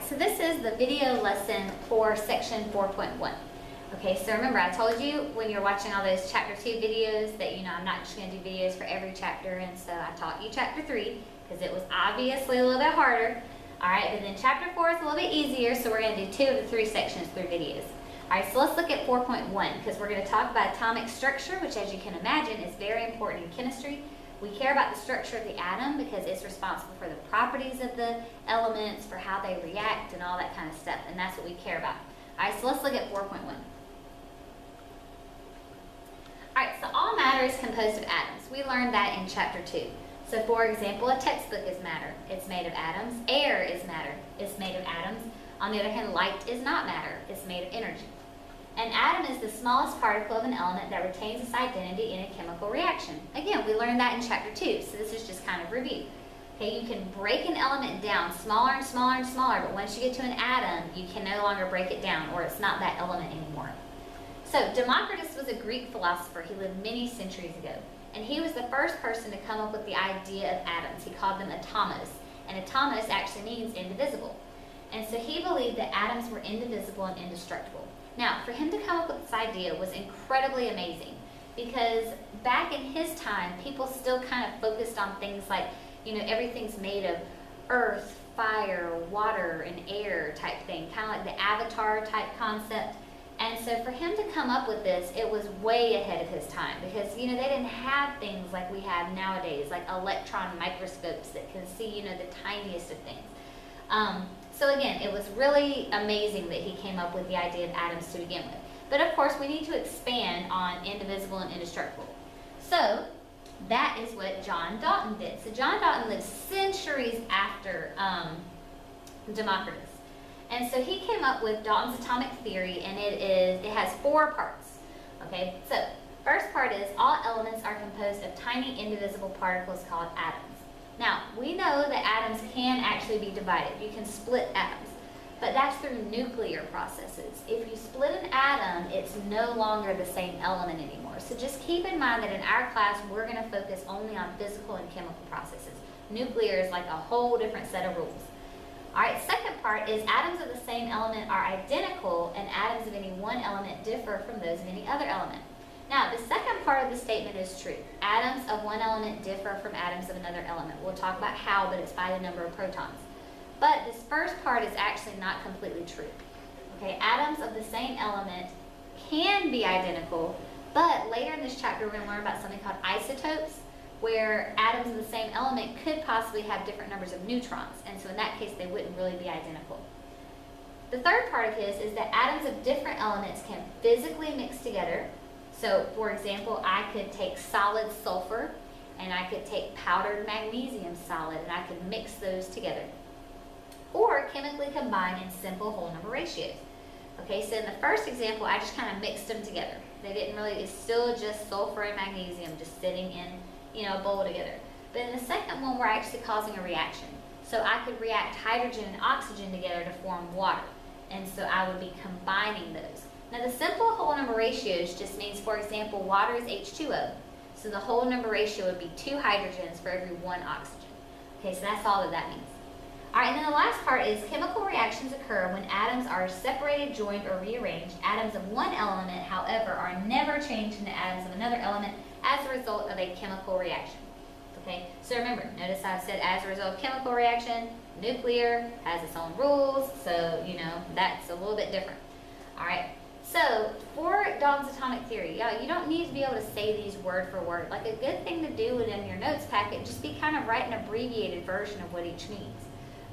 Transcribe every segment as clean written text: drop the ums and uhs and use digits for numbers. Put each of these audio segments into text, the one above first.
so this is the video lesson for section 4.1. Okay, so remember I told you when you're watching all those chapter 2 videos that, I'm not just going to do videos for every chapter, and so I taught you chapter 3 because it was obviously a little bit harder. Alright, but then chapter 4 is a little bit easier, so we're going to do 2 of the 3 sections through videos. Alright, so let's look at 4.1 because we're going to talk about atomic structure, which as you can imagine is very important in chemistry. We care about the structure of the atom because it's responsible for the properties of the elements, for how they react and all that kind of stuff, and that's what we care about. Alright, so let's look at 4.1. Alright, so all matter is composed of atoms. We learned that in chapter 2. So for example, a textbook is matter. It's made of atoms. Air is matter. It's made of atoms. On the other hand, light is not matter. It's made of energy. An atom is the smallest particle of an element that retains its identity in a chemical reaction. Again, we learned that in chapter 2, so this is just kind of review. Okay, you can break an element down smaller and smaller and smaller, but once you get to an atom, you can no longer break it down, or it's not that element anymore. So Democritus was a Greek philosopher. He lived many centuries ago, and he was the first person to come up with the idea of atoms. He called them atomos, and atomos actually means indivisible. And so he believed that atoms were indivisible and indestructible. Now, for him to come up with this idea was incredibly amazing because back in his time, people still kind of focused on things like, everything's made of earth, fire, water, and air type thing, kind of like the Avatar type concept. And so for him to come up with this, it was way ahead of his time because, they didn't have things like we have nowadays, like electron microscopes that can see, the tiniest of things. So again, it was really amazing that he came up with the idea of atoms to begin with. But of course, we need to expand on indivisible and indestructible. So that is what John Dalton did. So John Dalton lived centuries after Democritus. And so he came up with Dalton's atomic theory, and it has 4 parts. Okay, so first part is all elements are composed of tiny indivisible particles called atoms. Now, we know that atoms can actually be divided. You can split atoms, but that's through nuclear processes. If you split an atom, it's no longer the same element anymore. So just keep in mind that in our class, we're going to focus only on physical and chemical processes. Nuclear is like a whole different set of rules. Alright, second part is atoms of the same element are identical, and atoms of any one element differ from those of any other element. Now, the second part of the statement is true. Atoms of one element differ from atoms of another element. We'll talk about how, but it's by the number of protons. But this first part is actually not completely true. Okay, atoms of the same element can be identical, but later in this chapter we're going to learn about something called isotopes, where atoms of the same element could possibly have different numbers of neutrons, and so in that case they wouldn't really be identical. The third part of his is that atoms of different elements can physically mix together. So, for example, I could take solid sulfur and I could take powdered magnesium solid and I could mix those together. Or chemically combine in simple whole number ratios. Okay, so in the first example, I just kind of mixed them together. It's still just sulfur and magnesium just sitting in, a bowl together. But in the second one, we're actually causing a reaction. So I could react hydrogen and oxygen together to form water. And so I would be combining those. Now the simple whole number ratios just means, for example, water is H2O. So the whole number ratio would be 2 hydrogens for every 1 oxygen. Okay, so that's all that means. Alright, and then the last part is chemical reactions occur when atoms are separated, joined, or rearranged. Atoms of one element, however, are never changed into atoms of another element as a result of a chemical reaction. Okay, so remember, notice I've said as a result of chemical reaction, nuclear has its own rules, so, that's a little bit different. Alright. So, for Dalton's atomic theory, you don't need to be able to say these word for word. Like a good thing to do in your notes packet, just be kind of write an abbreviated version of what each means.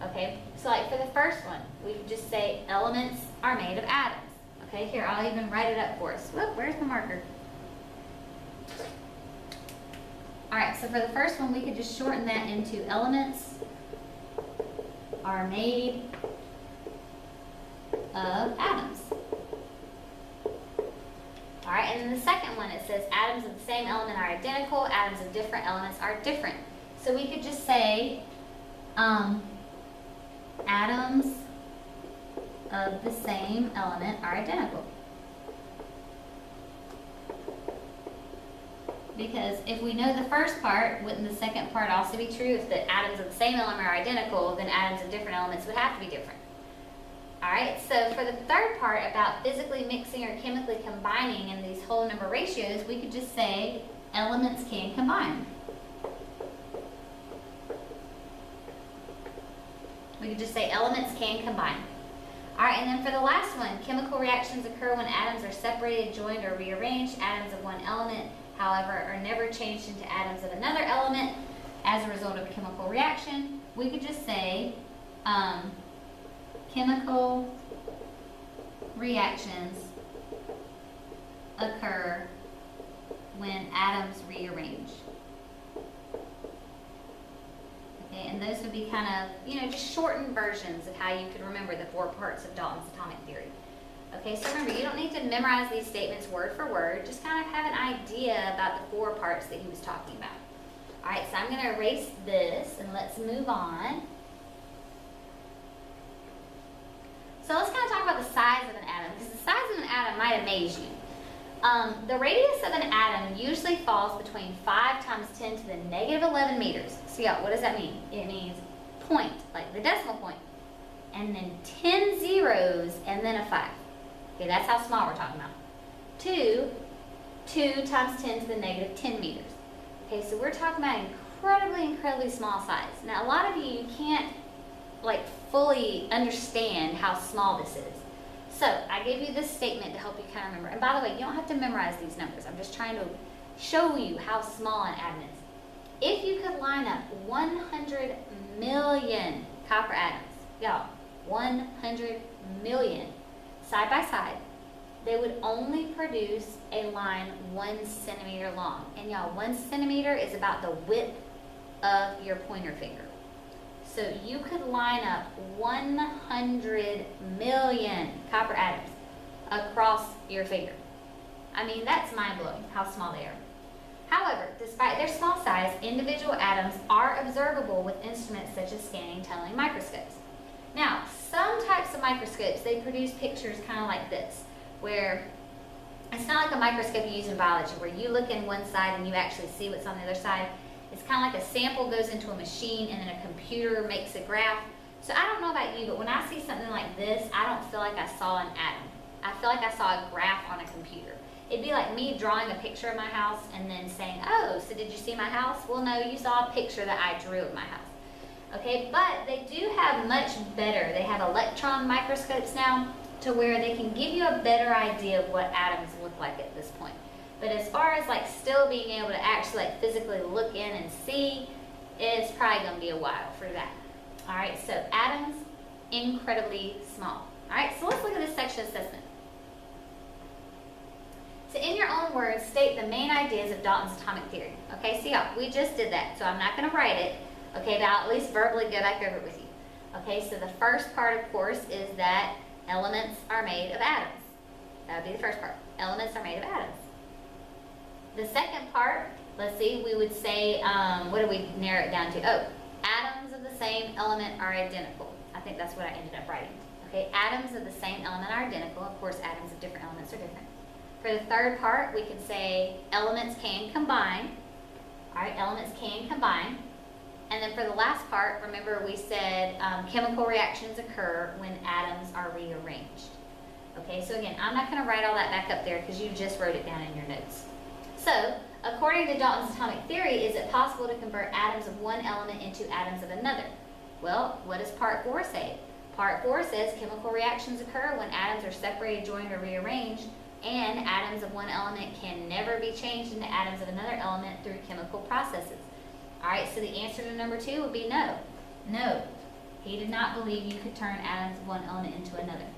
Okay, so like for the first one, we could just say elements are made of atoms. Okay, here, I'll even write it up for us. Whoop, where's the marker? Alright, so for the first one, we could just shorten that into elements are made of atoms. Alright, and then the second one, it says atoms of the same element are identical, atoms of different elements are different. So we could just say atoms of the same element are identical. Because if we know the first part, wouldn't the second part also be true? If the atoms of the same element are identical, then atoms of different elements would have to be different. All right, so for the third part about physically mixing or chemically combining in these whole number ratios, we could just say elements can combine. We could just say elements can combine. All right, and then for the last one, chemical reactions occur when atoms are separated, joined, or rearranged. Atoms of one element, however, are never changed into atoms of another element as a result of chemical reaction. We could just say chemical reactions occur when atoms rearrange. Okay, and those would be kind of, just shortened versions of how you could remember the 4 parts of Dalton's atomic theory. Okay, so remember, you don't need to memorize these statements word for word, just kind of have an idea about the 4 parts that he was talking about. All right, so I'm going to erase this and let's move on. So let's kind of talk about the size of an atom, because the size of an atom might amaze you. The radius of an atom usually falls between 5 times 10 to the negative 11 meters. So yeah, what does that mean? It means point, like the decimal point, and then 10 zeros, and then a 5. Okay, that's how small we're talking about. 2 times 10 to the negative 10 meters. Okay, so we're talking about incredibly small size. Now, a lot of you can't fully understand how small this is. So I gave you this statement to help you kind of remember. And by the way, you don't have to memorize these numbers. I'm just trying to show you how small an atom is. If you could line up 100 million copper atoms, y'all, 100 million side by side, they would only produce a line 1 centimeter long. And y'all, 1 centimeter is about the width of your pointer finger. So you could line up 100 million copper atoms across your finger. I mean, that's mind-blowing how small they are. However, despite their small size, individual atoms are observable with instruments such as scanning tunneling microscopes. Now, some types of microscopes, they produce pictures kind of like this, where it's not like a microscope you use in biology, where you look in one side and you actually see what's on the other side. It's kind of like a sample goes into a machine and then a computer makes a graph. So I don't know about you, but when I see something like this, I don't feel like I saw an atom. I feel like I saw a graph on a computer. It'd be like me drawing a picture of my house and then saying, oh, so did you see my house? Well, no, you saw a picture that I drew of my house. Okay, but they do have much better. They have electron microscopes now to where they can give you a better idea of what atoms look like at this point. But as far as still being able to actually physically look in and see, it's probably going to be a while for that. All right, so atoms, incredibly small. All right, so let's look at this section assessment. So in your own words, state the main ideas of Dalton's atomic theory. Okay, so yeah, we just did that, so I'm not going to write it. Okay, but I'll at least verbally go back over it with you. Okay, so the first part, of course, is that elements are made of atoms. That would be the first part. Elements are made of atoms. The second part, let's see, we would say, what do we narrow it down to? Oh, atoms of the same element are identical. I think that's what I ended up writing. Okay, atoms of the same element are identical. Of course, atoms of different elements are different. For the third part, we could say elements can combine. All right, elements can combine. And then for the last part, remember we said chemical reactions occur when atoms are rearranged. Okay, so again, I'm not going to write all that back up there because you just wrote it down in your notes. So, according to Dalton's atomic theory, is it possible to convert atoms of one element into atoms of another? Well, what does part 4 say? Part 4 says chemical reactions occur when atoms are separated, joined, or rearranged, and atoms of one element can never be changed into atoms of another element through chemical processes. All right, so the answer to number 2 would be no. No, he did not believe you could turn atoms of one element into another.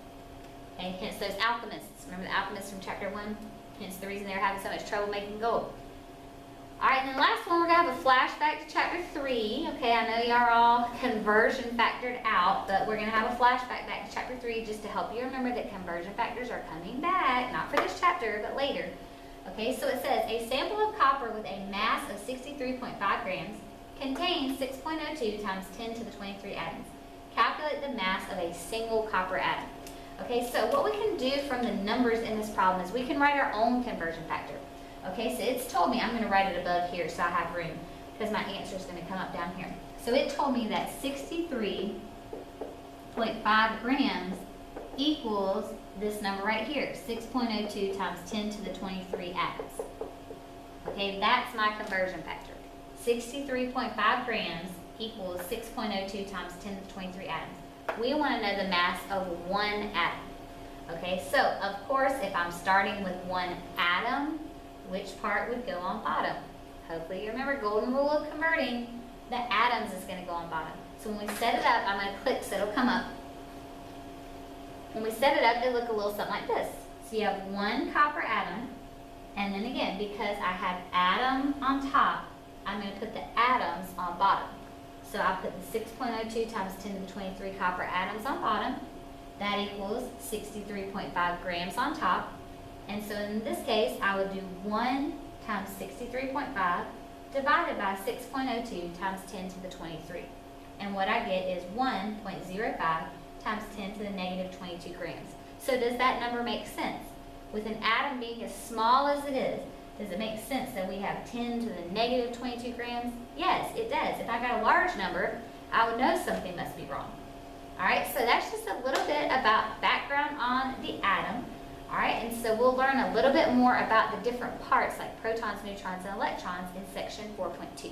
Okay, hence those alchemists. Remember the alchemists from chapter 1? Hence the reason they were having so much trouble making gold. All right, and then the last one, we're going to have a flashback to chapter 3. Okay, I know y'all are all conversion factored out, but we're going to have a flashback back to chapter 3 just to help you remember that conversion factors are coming back, not for this chapter, but later. Okay, so it says, a sample of copper with a mass of 63.5 grams contains 6.02 times 10 to the 23 atoms. Calculate the mass of a single copper atom. Okay, so what we can do from the numbers in this problem is we can write our own conversion factor. Okay, so it's told me, I'm going to write it above here so I have room because my answer is going to come up down here. So it told me that 63.5 grams equals this number right here, 6.02 times 10 to the 23 atoms. Okay, that's my conversion factor. 63.5 grams equals 6.02 times 10 to the 23 atoms. We want to know the mass of one atom. Okay, so of course, if I'm starting with one atom, which part would go on bottom? Hopefully you remember golden rule of converting, the atoms is going to go on bottom. So when we set it up, I'm going to click so it'll come up. When we set it up, it'll look a little something like this. So you have one copper atom, and then again, because I have atom on top, I'm going to put the atoms on bottom. So I'll put the 6.02 times 10 to the 23 copper atoms on bottom. That equals 63.5 grams on top. And so in this case, I would do 1 times 63.5 divided by 6.02 times 10 to the 23. And what I get is 1.05 times 10 to the negative 22 grams. So does that number make sense? With an atom being as small as it is, does it make sense that we have 10 to the negative 22 grams? Yes, it does. If I got a large number, I would know something must be wrong. All right, so that's just a little bit about background on the atom. All right, and so we'll learn a little bit more about the different parts like protons, neutrons, and electrons in section 4.2.